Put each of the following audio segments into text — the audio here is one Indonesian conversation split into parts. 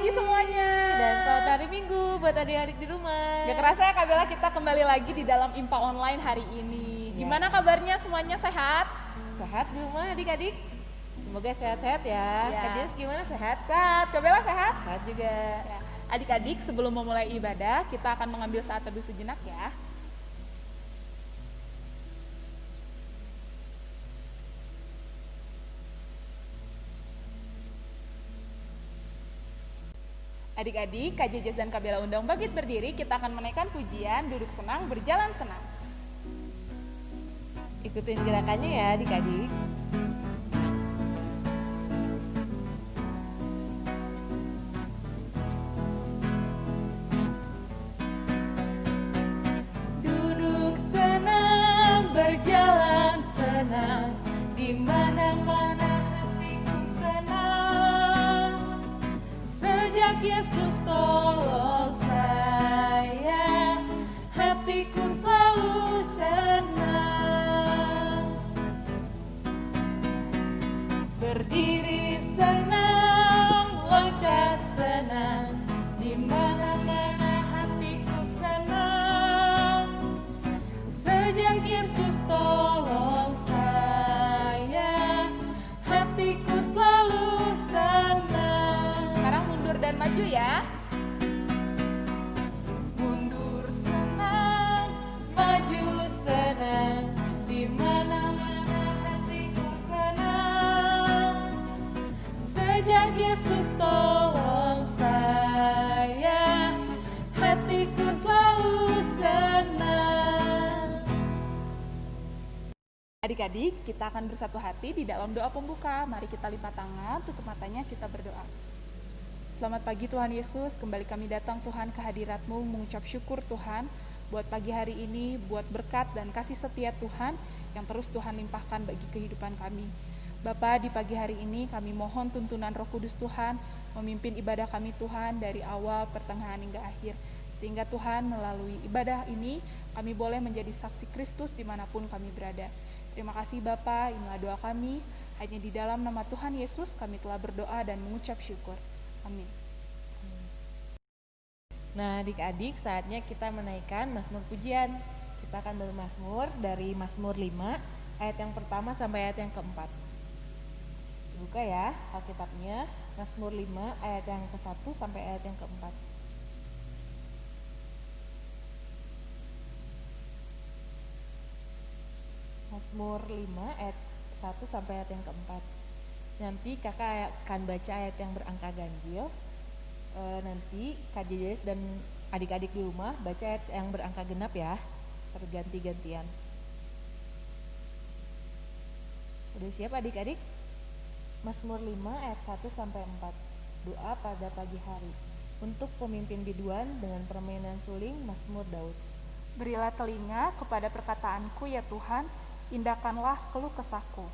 pagi semuanya. Dan selamat hari Minggu buat adik-adik di rumah. Gak kerasa ya Kak Bella, kita kembali lagi di dalam IMPA Online hari ini. Gimana kabarnya semuanya, sehat? Sehat di rumah adik-adik? Semoga sehat-sehat ya. Ya. Kak Dias gimana, sehat? Sehat, Kak Bella sehat? Sehat juga. Ya. Adik-adik, sebelum memulai ibadah, kita akan mengambil saat teduh sejenak ya. Adik-adik, Kak Jejes dan Kak Bella undang bangkit berdiri, kita akan menaikkan pujian, duduk senang, berjalan senang. Ikutin gerakannya ya adik-adik. Duduk senang, berjalan senang, di mana-mana hatiku senang. Sejak Yesus tolong saya, hatiku selalu senang. Berdiri senang, loncat senang, di mana-mana hatiku senang. Sejak Yesus tolong saya, hatiku selalu senang. Sekarang mundur dan maju ya. Mundur senang, maju senang, di mana-mana hatiku senang. Sejak Yesus tolong saya, hatiku selalu senang. Adik-adik, kita akan bersatu hati di dalam doa pembuka. Mari kita lipat tangan, tutup matanya, kita berdoa. Selamat pagi Tuhan Yesus, kembali kami datang Tuhan ke hadirat-Mu mengucap syukur Tuhan buat pagi hari ini, buat berkat dan kasih setia Tuhan yang terus Tuhan limpahkan bagi kehidupan kami. Bapa, di pagi hari ini kami mohon tuntunan Roh Kudus Tuhan memimpin ibadah kami Tuhan dari awal, pertengahan hingga akhir. Sehingga Tuhan melalui ibadah ini kami boleh menjadi saksi Kristus dimanapun kami berada. Terima kasih Bapa, inilah doa kami. Hanya di dalam nama Tuhan Yesus kami telah berdoa dan mengucap syukur. Amin. Nah adik-adik, saatnya kita menaikkan Mazmur pujian. Kita akan bermazmur dari Mazmur 5 ayat yang pertama sampai ayat yang keempat. Buka ya Alkitabnya, Mazmur 5 ayat yang ke-1 sampai ayat yang keempat. Mazmur 5 ayat 1 sampai ayat yang keempat. Nanti kakak akan baca ayat yang berangka ganjil. Nanti Kak Jejes dan adik-adik di rumah baca ayat yang berangka genap ya, terganti-gantian. Udah siap adik-adik? Mazmur 5 ayat 1 sampai 4. Doa pada pagi hari. Untuk pemimpin biduan dengan permainan suling, Mazmur Daud. Berilah telinga kepada perkataanku ya Tuhan, indahkanlah keluh kesahku.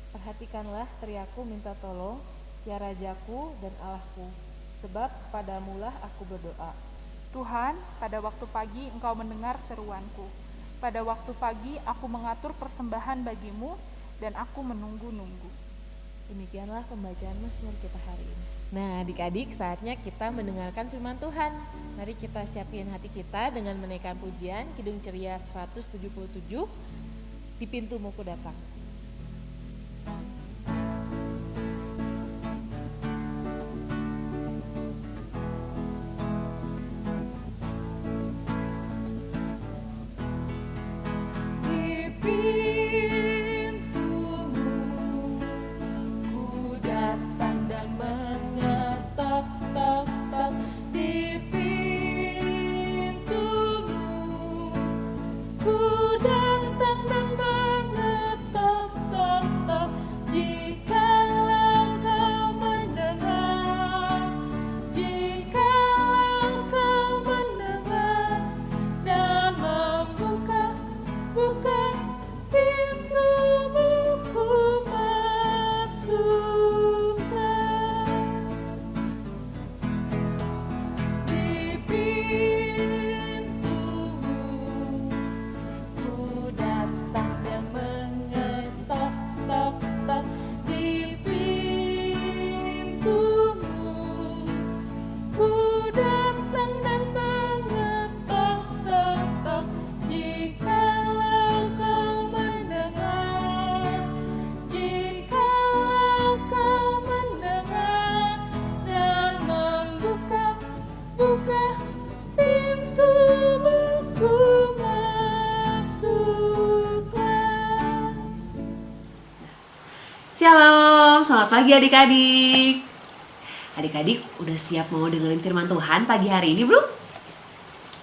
Perhatikanlah teriaku minta tolong, ya Rajaku dan Allahku, sebab kepadamulah aku berdoa. Tuhan, pada waktu pagi Engkau mendengar seruanku. Pada waktu pagi aku mengatur persembahan bagimu dan aku menunggu-nunggu. Demikianlah pembacaan Mazmur kita hari ini. Nah adik-adik, saatnya kita mendengarkan firman Tuhan. Mari kita siapin hati kita dengan menaikkan pujian Kidung Ceria 177, Di Pintumu Ku Datang. Di pintumu ku datang dan mengetok, tok, tok. Di pintumu ku datang dan mengetok. pagi adik-adik. Adik-adik udah siap mau dengerin firman Tuhan pagi hari ini belum?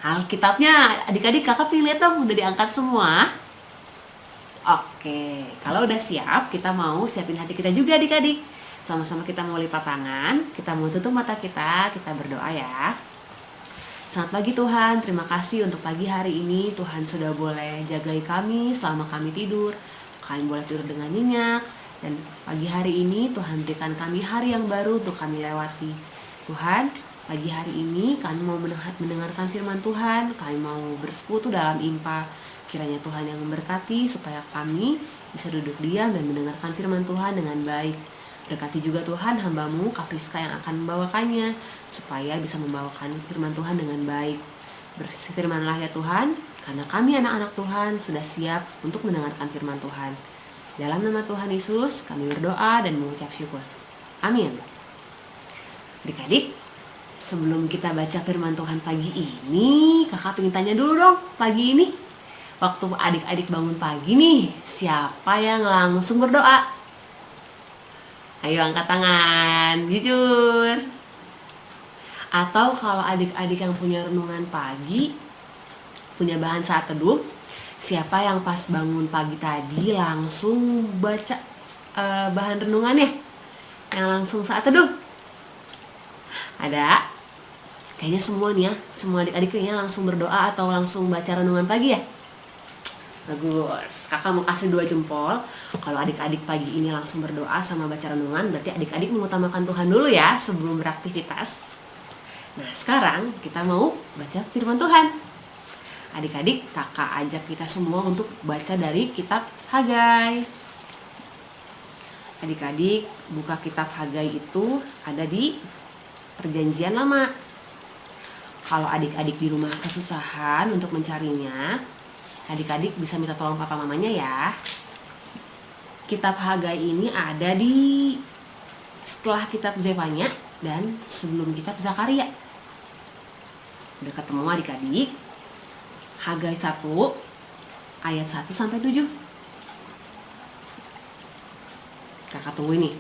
Alkitabnya adik-adik kakak pilih lihat dong, udah diangkat semua. Oke, kalau udah siap kita mau siapin hati kita juga adik-adik. Sama-sama kita mau lipat tangan, kita mau tutup mata kita berdoa ya. Selamat pagi Tuhan, terima kasih untuk pagi hari ini. Tuhan sudah boleh jagai kami selama kami tidur. Kami boleh tidur dengan nyenyak. Dan pagi hari ini Tuhan berikan kami hari yang baru untuk kami lewati. Tuhan, pagi hari ini kami mau mendengarkan firman Tuhan. Kami mau bersekutu dalam impa. Kiranya Tuhan yang memberkati supaya kami bisa duduk diam dan mendengarkan firman Tuhan dengan baik. Berkati juga Tuhan hamba-Mu Kak Friska yang akan membawakannya, supaya bisa membawakan firman Tuhan dengan baik. Berfirmanlah ya Tuhan, karena kami anak-anak Tuhan sudah siap untuk mendengarkan firman Tuhan. Dalam nama Tuhan Yesus kami berdoa dan mengucap syukur. Amin. Adik-adik, sebelum kita baca firman Tuhan pagi ini, kakak pengen tanya dulu dong pagi ini. Waktu adik-adik bangun pagi nih, siapa yang langsung berdoa? Ayo angkat tangan, jujur. Atau kalau adik-adik yang punya renungan pagi, punya bahan saat teduh, siapa yang pas bangun pagi tadi langsung baca bahan renungannya? Yang langsung saat teduh? Ada? Kayaknya semua nih ya, semua adik-adik kayaknya langsung berdoa atau langsung baca renungan pagi ya? Bagus, kakak mau kasih 2 jempol. Kalau adik-adik pagi ini langsung berdoa sama baca renungan, berarti adik-adik mengutamakan Tuhan dulu ya sebelum beraktivitas. Nah sekarang kita mau baca firman Tuhan. Adik-adik, kakak ajak kita semua untuk baca dari kitab Hagai. Adik-adik, buka kitab Hagai itu ada di Perjanjian Lama. Kalau adik-adik di rumah kesusahan untuk mencarinya, adik-adik bisa minta tolong papa mamanya ya. Kitab Hagai ini ada di setelah kitab Zefanya dan sebelum kitab Zakaria. Udah ketemu adik-adik? Hagai 1 ayat 1 sampai 7. Kakak tunggu ini.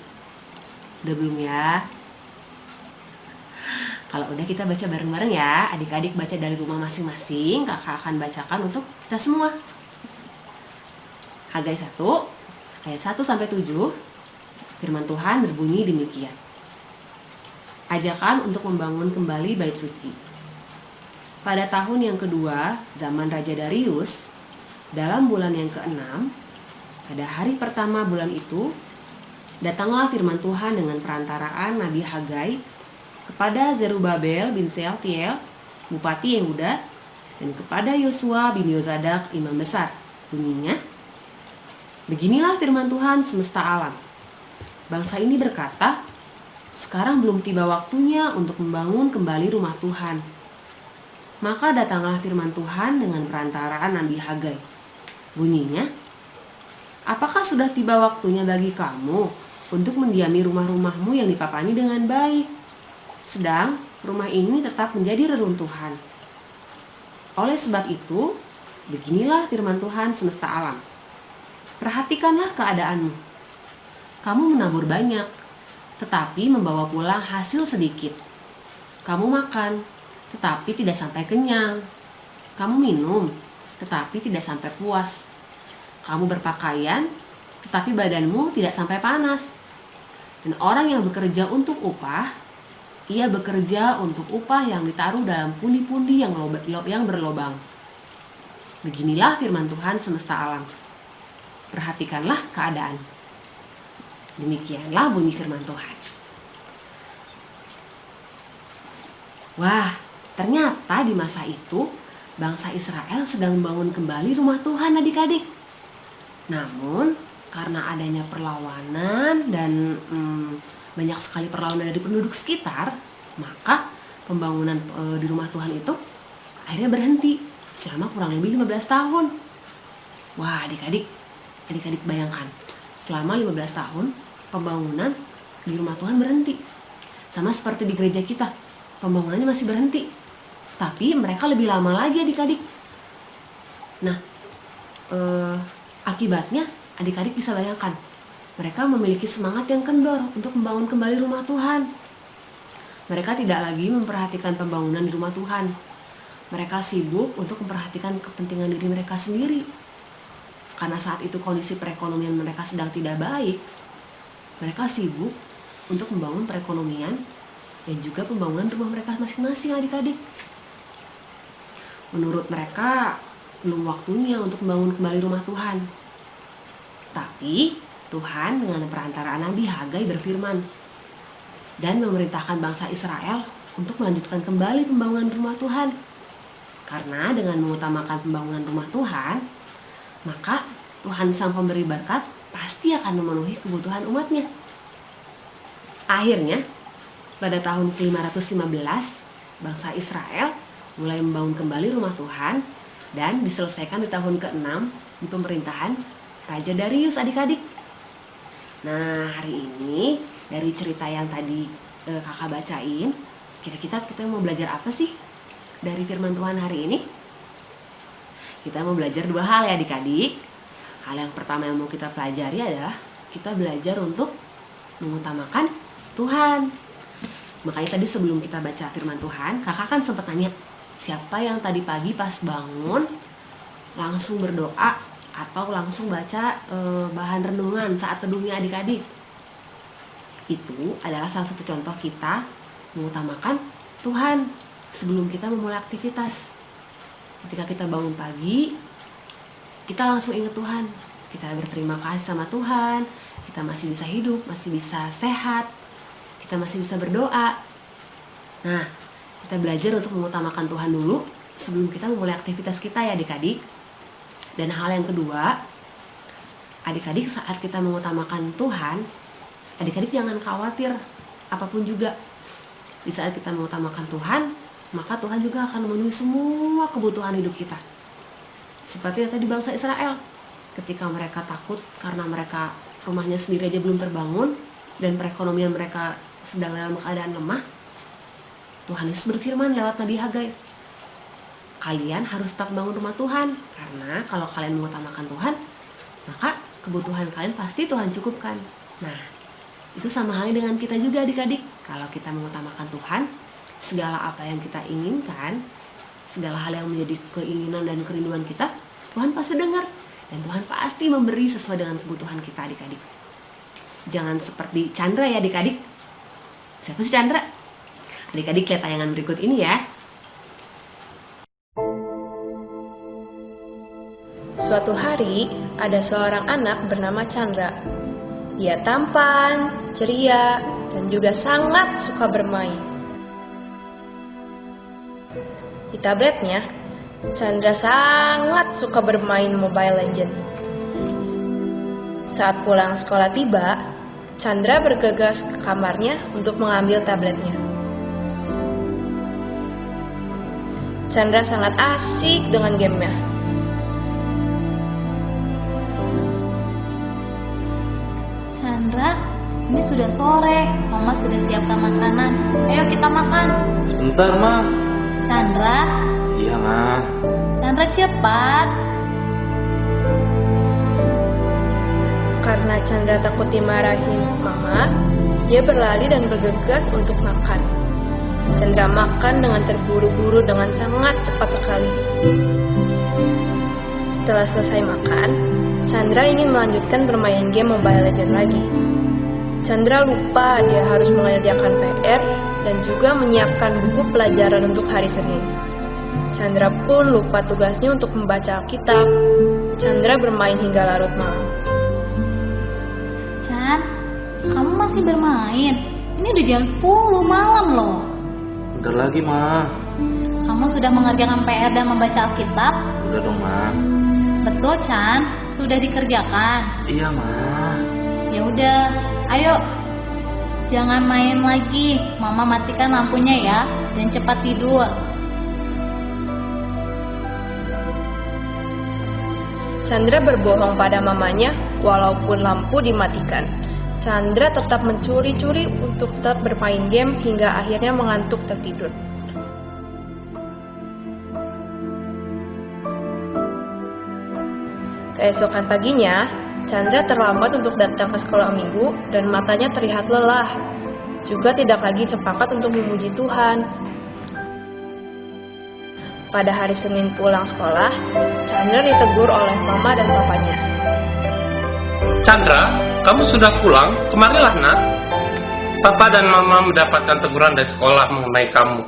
Udah belum ya? Kalau udah kita baca bareng-bareng ya. Adik-adik baca dari rumah masing-masing. Kakak akan bacakan untuk kita semua. Hagai 1 ayat 1 sampai 7. Firman Tuhan berbunyi demikian. Ajakan untuk membangun kembali bait suci. Pada tahun yang kedua, zaman Raja Darius, dalam bulan yang ke-6, pada hari pertama bulan itu, datanglah firman Tuhan dengan perantaraan Nabi Hagai kepada Zerubabel bin Sealtiel, Bupati Yehuda, dan kepada Yosua bin Yozadak, Imam Besar. Bunyinya, beginilah firman Tuhan semesta alam. Bangsa ini berkata, sekarang belum tiba waktunya untuk membangun kembali rumah Tuhan. Maka datanglah firman Tuhan dengan perantaraan Nabi Hagai. Bunyinya, apakah sudah tiba waktunya bagi kamu untuk mendiami rumah-rumahmu yang dipapani dengan baik, sedang rumah ini tetap menjadi reruntuhan? Oleh sebab itu, beginilah firman Tuhan semesta alam. Perhatikanlah keadaanmu. Kamu menabur banyak, tetapi membawa pulang hasil sedikit. Kamu makan, tetapi tidak sampai kenyang. Kamu minum, tetapi tidak sampai puas. Kamu berpakaian, tetapi badanmu tidak sampai panas. Dan orang yang bekerja untuk upah, ia bekerja untuk upah yang ditaruh dalam pundi-pundi yang berlobang. Beginilah firman Tuhan semesta alam. Perhatikanlah keadaan. Demikianlah bunyi firman Tuhan. Wah, ternyata di masa itu bangsa Israel sedang membangun kembali rumah Tuhan adik-adik. Namun karena adanya perlawanan dan banyak sekali perlawanan dari penduduk sekitar, maka pembangunan di rumah Tuhan itu akhirnya berhenti selama kurang lebih 15 tahun. Wah adik-adik bayangkan, selama 15 tahun pembangunan di rumah Tuhan berhenti. Sama seperti di gereja kita, pembangunannya masih berhenti, tapi mereka lebih lama lagi adik-adik. Nah, akibatnya adik-adik bisa bayangkan, Mereka memiliki semangat yang kendor untuk membangun kembali rumah Tuhan. Mereka tidak lagi memperhatikan pembangunan di rumah Tuhan. Mereka sibuk untuk memperhatikan kepentingan diri mereka sendiri. Karena saat itu kondisi perekonomian mereka sedang tidak baik, mereka sibuk untuk membangun perekonomian dan juga pembangunan rumah mereka masing-masing adik-adik. Menurut mereka, belum waktunya untuk membangun kembali rumah Tuhan. Tapi Tuhan dengan perantaraan Nabi Hagai berfirman dan memerintahkan bangsa Israel untuk melanjutkan kembali pembangunan rumah Tuhan. Karena dengan mengutamakan pembangunan rumah Tuhan, maka Tuhan Sang Pemberi Berkat pasti akan memenuhi kebutuhan umatnya. Akhirnya, pada tahun ke-515, bangsa Israel mulai membangun kembali rumah Tuhan dan diselesaikan di tahun ke-6 di pemerintahan Raja Darius adik-adik. Nah, hari ini dari cerita yang tadi kakak bacain, kira-kira kita mau belajar apa sih dari firman Tuhan hari ini? Kita mau belajar dua hal ya adik-adik. Hal yang pertama yang mau kita pelajari adalah kita belajar untuk mengutamakan Tuhan. Makanya tadi sebelum kita baca firman Tuhan, kakak kan sempat nanya, siapa yang tadi pagi pas bangun langsung berdoa atau langsung baca bahan renungan saat teduhnya adik-adik? Itu adalah salah satu contoh kita mengutamakan Tuhan sebelum kita memulai aktivitas. Ketika kita bangun pagi, kita langsung ingat Tuhan. Kita berterima kasih sama Tuhan, kita masih bisa hidup, masih bisa sehat, kita masih bisa berdoa. Nah, kita belajar untuk mengutamakan Tuhan dulu sebelum kita memulai aktivitas kita ya adik-adik. Dan hal yang kedua, adik-adik saat kita mengutamakan Tuhan, adik-adik jangan khawatir apapun juga. Di saat kita mengutamakan Tuhan, maka Tuhan juga akan memenuhi semua kebutuhan hidup kita. Seperti yang tadi bangsa Israel, ketika mereka takut karena mereka rumahnya sendiri aja belum terbangun dan perekonomian mereka sedang dalam keadaan lemah, Tuhan Yesus berfirman lewat Nabi Hagai, kalian harus tetap bangun rumah Tuhan, karena kalau kalian mengutamakan Tuhan, maka kebutuhan kalian pasti Tuhan cukupkan. Nah, itu sama halnya dengan kita juga adik-adik. Kalau kita mengutamakan Tuhan, segala apa yang kita inginkan, segala hal yang menjadi keinginan dan kerinduan kita, Tuhan pasti dengar. Dan Tuhan pasti memberi sesuai dengan kebutuhan kita adik-adik. Jangan seperti Chandra ya adik-adik. Siapa sih Chandra? Adik-adik lihat tayangan berikut ini ya. Suatu hari, ada seorang anak bernama Chandra. Dia tampan, ceria, dan juga sangat suka bermain. Di tabletnya, Chandra sangat suka bermain Mobile Legends. Saat pulang sekolah tiba, Chandra bergegas ke kamarnya untuk mengambil tabletnya. Chandra sangat asik dengan gamenya. Chandra, ini sudah sore. Mama sudah siapkan makanan. Ayo kita makan. Sebentar, Ma. Chandra, Iya, Ma. Chandra cepat. Karena Chandra takut dimarahin Mama, dia berlari dan bergegas untuk makan. Chandra makan dengan terburu-buru dengan sangat cepat sekali. Setelah selesai makan, Chandra ingin melanjutkan bermain game Mobile Legends lagi. Chandra lupa dia harus mengerjakan PR dan juga menyiapkan buku pelajaran untuk hari Senin. Chandra pun lupa tugasnya untuk membaca Alkitab. Chandra bermain hingga larut malam. Chan, kamu masih bermain? Ini udah jam 10 malam loh. Bentar lagi, Ma. Kamu sudah mengerjakan PR dan membaca Alkitab? Udah dong, Ma. Betul, Chan. Sudah dikerjakan. Iya, Ma. Ya udah, ayo. Jangan main lagi. Mama matikan lampunya ya, dan cepat tidur. Chandra berbohong pada mamanya walaupun lampu dimatikan. Chandra tetap mencuri-curi untuk tetap bermain game hingga akhirnya mengantuk tertidur. Keesokan paginya, Chandra terlambat untuk datang ke sekolah minggu dan matanya terlihat lelah. Juga tidak lagi sepakat untuk memuji Tuhan. Pada hari Senin pulang sekolah, Chandra ditegur oleh mama dan papanya. Chandra, kamu sudah pulang? Kemarilah nak. Papa dan mama mendapatkan teguran dari sekolah mengenai kamu.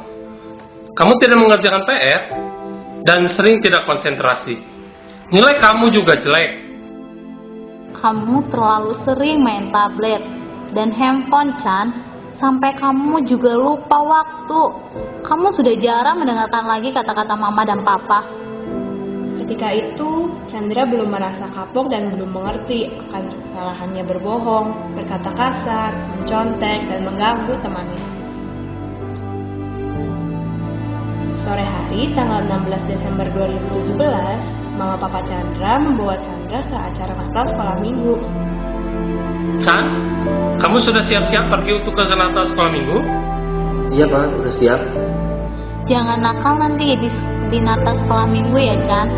Kamu tidak mengerjakan PR dan sering tidak konsentrasi. Nilai kamu juga jelek. Kamu terlalu sering main tablet dan handphone, Chan. Sampai kamu juga lupa waktu. Kamu sudah jarang mendengarkan lagi kata-kata mama dan papa. Ketika itu, Chandra belum merasa kapok dan belum mengerti akan kesalahannya berbohong, berkata kasar, mencontek, dan mengganggu temannya. Sore hari, tanggal 16 Desember 2017, Mama Papa Chandra membawa Chandra ke acara Natal sekolah minggu. Chan, kamu sudah siap-siap pergi untuk ke Natal sekolah minggu? Iya Pak, udah siap. Jangan nakal nanti di Natal sekolah minggu ya, Chan.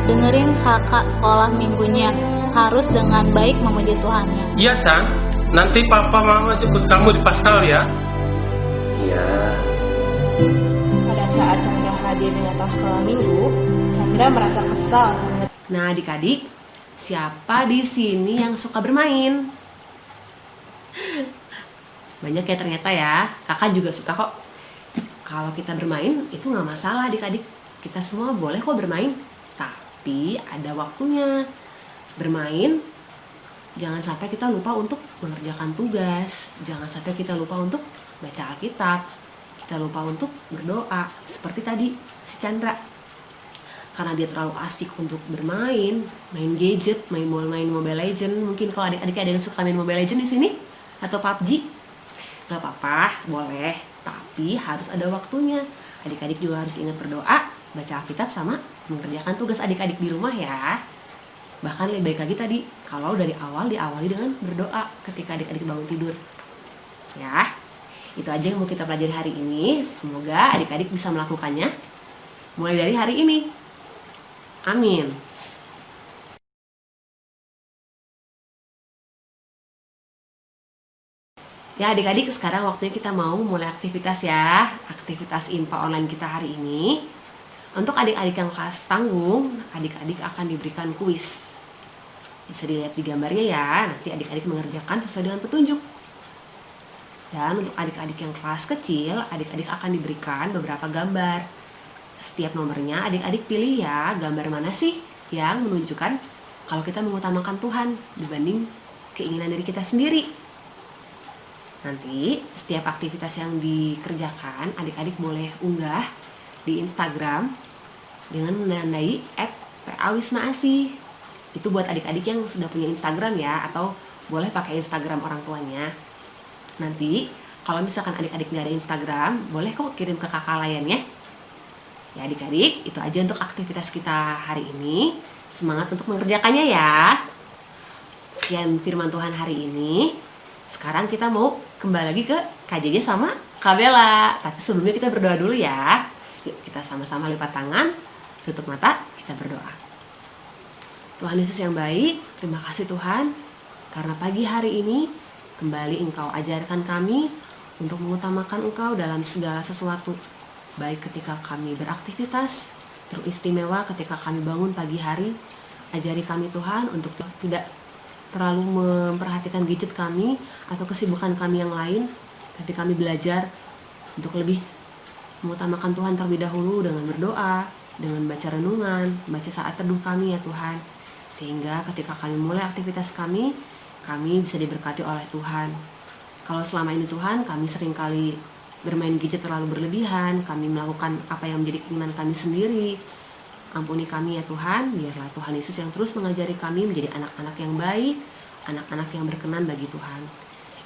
Dengerin kakak sekolah minggunya. Harus dengan baik memuji Tuhannya. Iya Chan, nanti papa mama jemput kamu di Paskal ya. Iya. Pada saat Chandra hadir di Natal sekolah minggu, Chandra merasa kesal. Nah, adik-adik, siapa di sini yang suka bermain? Banyak ya ternyata ya. Kakak juga suka kok. Kalau kita bermain itu nggak masalah adik-adik. Kita semua boleh kok bermain. Tapi ada waktunya. Bermain, jangan sampai kita lupa untuk mengerjakan tugas. Jangan sampai kita lupa untuk baca Alkitab. Kita lupa untuk berdoa. Seperti tadi si Chandra. Karena dia terlalu asik untuk bermain, main gadget, main Mobile Legend. Mungkin kalau adik-adik ada yang suka main Mobile Legend di sini atau PUBG, nggak apa-apa, boleh. Tapi harus ada waktunya. Adik-adik juga harus ingat berdoa, baca Alkitab sama mengerjakan tugas adik-adik di rumah ya. Bahkan lebih baik lagi tadi kalau dari awal diawali dengan berdoa ketika adik-adik bangun tidur. Ya, itu aja yang mau kita pelajari hari ini. Semoga adik-adik bisa melakukannya mulai dari hari ini. Amin. Ya adik-adik, sekarang waktunya kita mau mulai aktivitas ya. Aktivitas IMPA online kita hari ini. Untuk adik-adik yang kelas tanggung, adik-adik akan diberikan kuis. Bisa dilihat di gambarnya ya, nanti adik-adik mengerjakan sesuai dengan petunjuk. Dan untuk adik-adik yang kelas kecil, adik-adik akan diberikan beberapa gambar. Setiap nomornya adik-adik pilih ya, gambar mana sih yang menunjukkan kalau kita mengutamakan Tuhan dibanding keinginan diri kita sendiri. Nanti setiap aktivitas yang dikerjakan, adik-adik boleh unggah di Instagram dengan menandai @pawismaasih. Itu buat adik-adik yang sudah punya Instagram ya, atau boleh pakai Instagram orang tuanya. Nanti kalau misalkan adik-adik nggak ada Instagram, boleh kok kirim ke kakak layannya. Ya adik-adik, itu aja untuk aktivitas kita hari ini. Semangat untuk mengerjakannya ya. Sekian firman Tuhan hari ini. Sekarang kita mau kembali lagi ke KJJ sama Kak Bella. Tapi sebelumnya kita berdoa dulu ya. Yuk kita sama-sama lipat tangan, tutup mata, kita berdoa. Tuhan Yesus yang baik, terima kasih Tuhan. Karena pagi hari ini kembali Engkau ajarkan kami untuk mengutamakan Engkau dalam segala sesuatu. Baik ketika kami beraktivitas, teristimewa ketika kami bangun pagi hari. Ajari kami Tuhan untuk tidak terlalu memperhatikan gadget kami atau kesibukan kami yang lain. Tapi kami belajar untuk lebih mengutamakan Tuhan terlebih dahulu dengan berdoa, dengan baca renungan, baca saat teduh kami ya Tuhan. Sehingga ketika kami mulai aktivitas kami bisa diberkati oleh Tuhan. Kalau selama ini Tuhan, kami seringkali bermain gadget terlalu berlebihan, kami melakukan apa yang menjadi keinginan kami sendiri. Ampuni kami ya Tuhan, biarlah Tuhan Yesus yang terus mengajari kami menjadi anak-anak yang baik, anak-anak yang berkenan bagi Tuhan.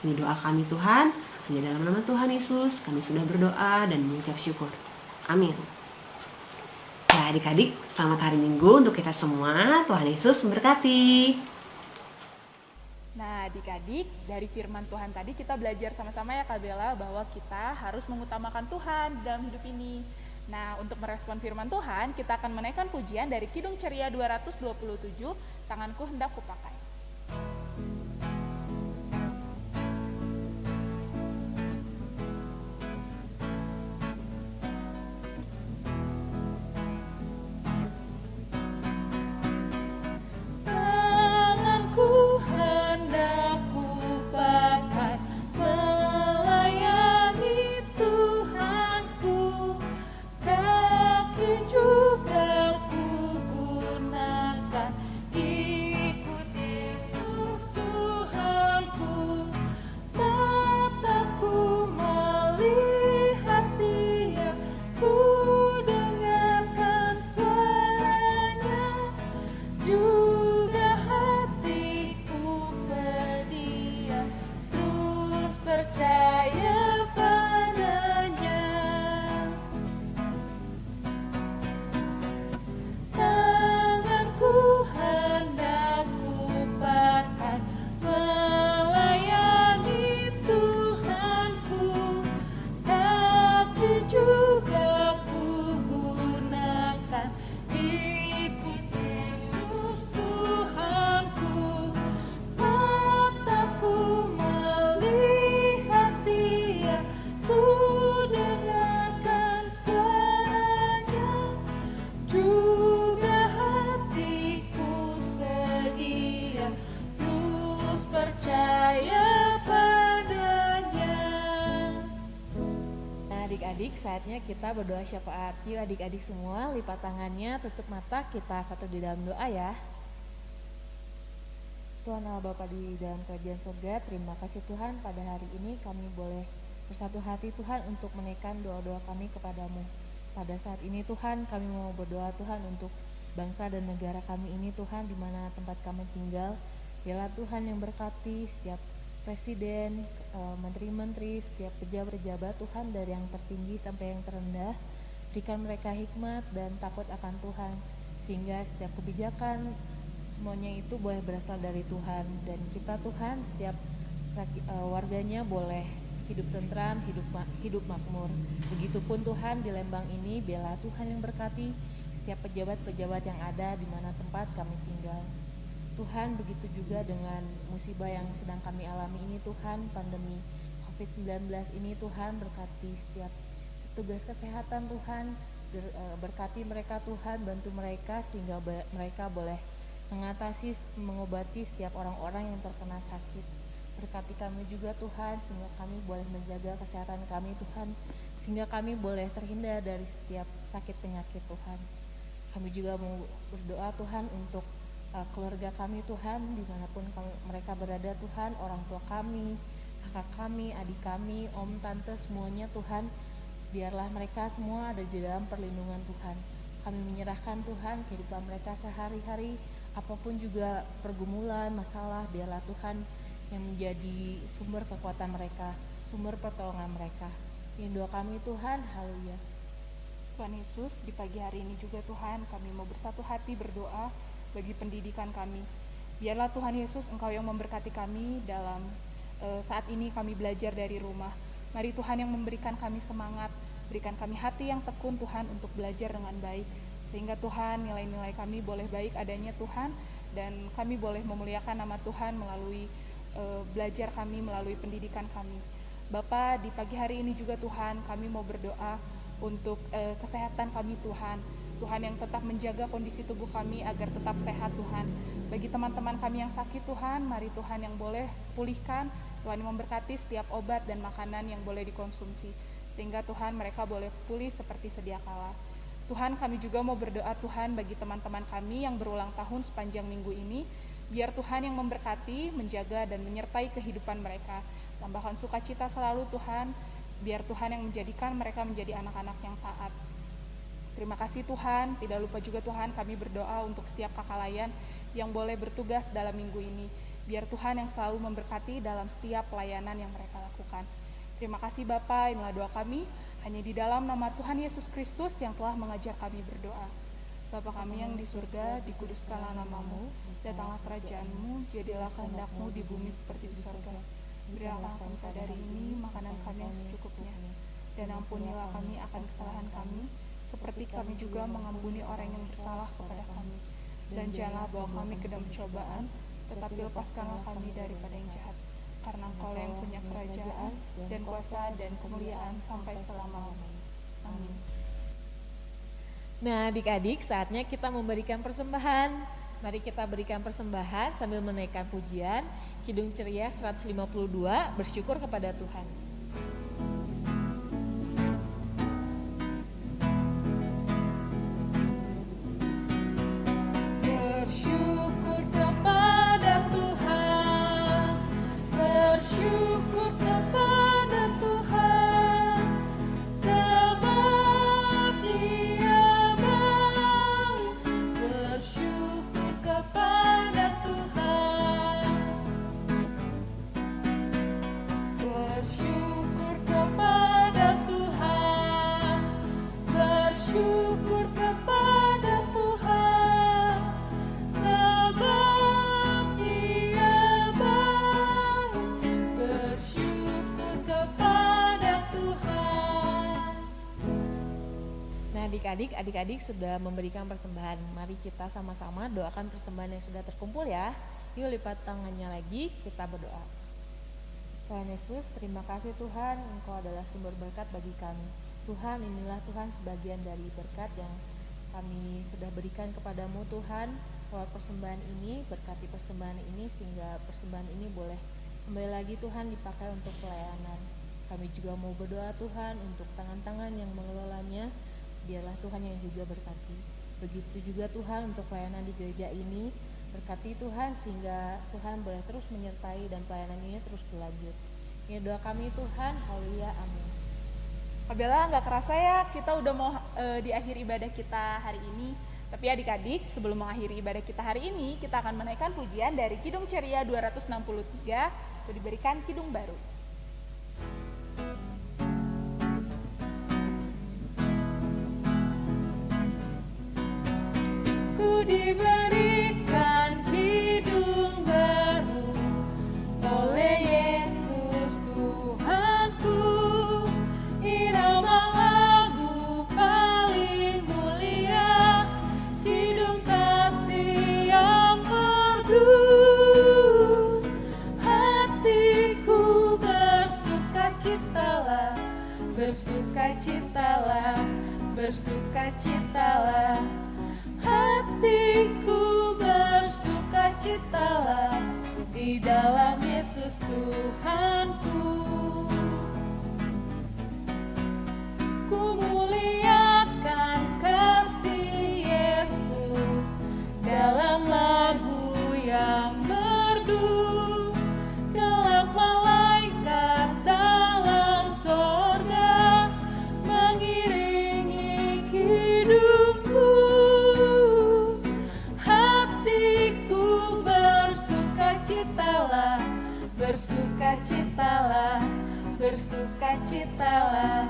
Ini doa kami Tuhan, hanya dalam nama Tuhan Yesus kami sudah berdoa dan mengucap syukur. Amin. Ya adik-adik, selamat hari Minggu untuk kita semua. Tuhan Yesus memberkati. Nah adik-adik, dari firman Tuhan tadi kita belajar sama-sama ya Kak Bella bahwa kita harus mengutamakan Tuhan dalam hidup ini. Nah untuk merespon firman Tuhan, kita akan menaikkan pujian dari Kidung Ceria 227, Tanganku Hendak Kupakai. Nah adik-adik, saatnya kita berdoa syafaat. Yuk adik-adik semua, lipat tangannya, tutup mata, kita satu di dalam doa ya. Tuhan Allah Bapa di dalam kerajaan surga, terima kasih Tuhan pada hari ini kami boleh bersatu hati Tuhan untuk menaikkan doa-doa kami kepadamu. Pada saat ini Tuhan, kami mau berdoa Tuhan untuk bangsa dan negara kami ini Tuhan, di mana tempat kami tinggal. Biarlah Tuhan yang berkati setiap presiden, menteri-menteri, setiap pejabat-pejabat Tuhan, dari yang tertinggi sampai yang terendah. Berikan mereka hikmat dan takut akan Tuhan, sehingga setiap kebijakan semuanya itu boleh berasal dari Tuhan. Dan kita Tuhan, setiap warganya boleh hidup tentram, hidup makmur. Begitupun Tuhan di Lembang ini, biarlah Tuhan yang berkati setiap pejabat-pejabat yang ada di mana tempat kami tinggal. Tuhan, begitu juga dengan musibah yang sedang kami alami ini Tuhan, pandemi COVID-19 ini Tuhan, berkati setiap petugas kesehatan Tuhan, berkati mereka Tuhan, bantu mereka sehingga mereka boleh mengatasi, mengobati setiap orang-orang yang terkena sakit. Berkati kami juga Tuhan, sehingga kami boleh menjaga kesehatan kami Tuhan, sehingga kami boleh terhindar dari setiap sakit penyakit Tuhan. Kami juga mau berdoa Tuhan untuk keluarga kami Tuhan, dimanapun mereka berada Tuhan, orang tua kami, kakak kami, adik kami, om, tante, semuanya Tuhan, biarlah mereka semua ada di dalam perlindungan Tuhan. Kami menyerahkan Tuhan kehidupan mereka sehari-hari, apapun juga pergumulan, masalah, biarlah Tuhan yang menjadi sumber kekuatan mereka, sumber pertolongan mereka. Ini doa kami Tuhan, haleluya. Tuhan Yesus, di pagi hari ini juga Tuhan, kami mau bersatu hati berdoa bagi pendidikan kami. Biarlah Tuhan Yesus, Engkau yang memberkati kami dalam saat ini kami belajar dari rumah. Mari Tuhan yang memberikan kami semangat, berikan kami hati yang tekun Tuhan untuk belajar dengan baik, sehingga Tuhan nilai-nilai kami boleh baik adanya Tuhan, dan kami boleh memuliakan nama Tuhan melalui belajar kami, melalui pendidikan kami. Bapa, di pagi hari ini juga Tuhan, kami mau berdoa untuk kesehatan kami Tuhan. Tuhan yang tetap menjaga kondisi tubuh kami agar tetap sehat Tuhan. Bagi teman-teman kami yang sakit Tuhan, mari Tuhan yang boleh pulihkan, Tuhan yang memberkati setiap obat dan makanan yang boleh dikonsumsi, sehingga Tuhan mereka boleh pulih seperti sedia kala. Tuhan, kami juga mau berdoa Tuhan bagi teman-teman kami yang berulang tahun sepanjang minggu ini, biar Tuhan yang memberkati, menjaga dan menyertai kehidupan mereka. Tambahkan sukacita selalu Tuhan, biar Tuhan yang menjadikan mereka menjadi anak-anak yang taat. Terima kasih Tuhan, tidak lupa juga Tuhan kami berdoa untuk setiap kakak layan yang boleh bertugas dalam minggu ini. Biar Tuhan yang selalu memberkati dalam setiap pelayanan yang mereka lakukan. Terima kasih Bapa, inilah doa kami, hanya di dalam nama Tuhan Yesus Kristus yang telah mengajar kami berdoa. Bapa kami yang di surga, dikuduskanlah namamu, datanglah kerajaan-Mu, jadilah kehendak-Mu di bumi seperti di surga. Berilah kami pada hari ini makanan kami yang secukupnya, dan ampunilah kami akan kesalahan kami, seperti kami juga mengampuni orang yang bersalah kepada kami. Dan janganlah bawa kami ke dalam cobaan, tetapi lepaskanlah kami daripada yang jahat. Karena Engkau yang punya kerajaan, dan kuasa, dan kemuliaan sampai selama-lamanya. Amin. Nah adik-adik, saatnya kita memberikan persembahan. Mari kita berikan persembahan sambil menaikkan pujian Kidung Ceria 152, bersyukur kepada Tuhan. Adik-adik sudah memberikan persembahan. Mari kita sama-sama doakan persembahan yang sudah terkumpul ya. Yuk lipat tangannya lagi, kita berdoa. Tuhan Yesus, terima kasih Tuhan, Engkau adalah sumber berkat bagi kami. Tuhan, inilah Tuhan sebagian dari berkat yang kami sudah berikan kepadamu Tuhan. Lewat persembahan ini, berkati persembahan ini sehingga persembahan ini boleh kembali lagi Tuhan dipakai untuk pelayanan. Kami juga mau berdoa Tuhan untuk tangan-tangan yang mengelolanya, biarlah Tuhan yang juga berkati. Begitu juga Tuhan untuk pelayanan di gereja ini, berkati Tuhan sehingga Tuhan boleh terus menyertai dan pelayanan ini terus berlanjut. Ini doa kami Tuhan, haleluya, amin. Kabela nggak kerasa ya kita udah mau di akhir ibadah kita hari ini. Tapi adik-adik, sebelum mengakhiri ibadah kita hari ini, kita akan menaikkan pujian dari Kidung Ceria 263 untuk diberikan kidung baru. Ku diberikan hidung baru oleh Yesus Tuhanku, irama lagu paling mulia, hidung kasih yang merdu. Hatiku bersukacitalah, bersukacitalah, bersukacitalah. Hatiku bersukacitalah di dalam Yesus Tuhanku. Ku muliakan kasih Yesus dalam lagu yang merdu. Kelak malaikat dalam sorga mengiringi hidupku. Hatiku bersukacitalah, bersukacitalah, bersukacitalah.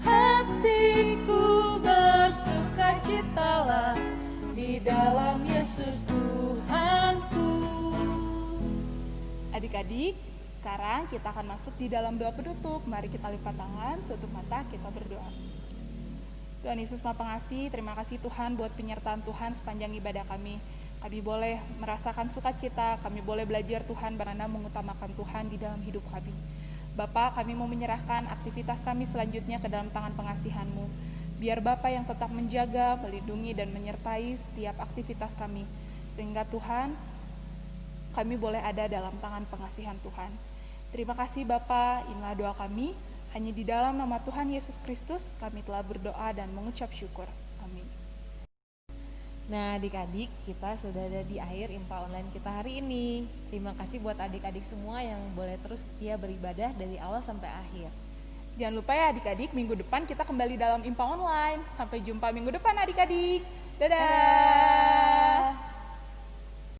Hatiku bersukacitalah di dalam Yesus Tuhanku. Adik-adik, sekarang kita akan masuk di dalam doa penutup. Mari kita lipat tangan, tutup mata, kita berdoa. Tuhan Yesus Maha Pengasih, terima kasih Tuhan buat penyertaan Tuhan sepanjang ibadah kami. Kami boleh merasakan sukacita, kami boleh belajar Tuhan bagaimana mengutamakan Tuhan di dalam hidup kami. Bapa, kami mau menyerahkan aktivitas kami selanjutnya ke dalam tangan pengasihan-Mu. Biar Bapa yang tetap menjaga, melindungi, dan menyertai setiap aktivitas kami. Sehingga Tuhan, kami boleh ada dalam tangan pengasihan Tuhan. Terima kasih Bapa, inilah doa kami. Hanya di dalam nama Tuhan Yesus Kristus kami telah berdoa dan mengucap syukur. Amin. Nah adik-adik, kita sudah ada di akhir IMPA online kita hari ini. Terima kasih buat adik-adik semua yang boleh terus setia beribadah dari awal sampai akhir. Jangan lupa ya adik-adik, minggu depan kita kembali dalam IMPA online. Sampai jumpa minggu depan adik-adik. Dadah.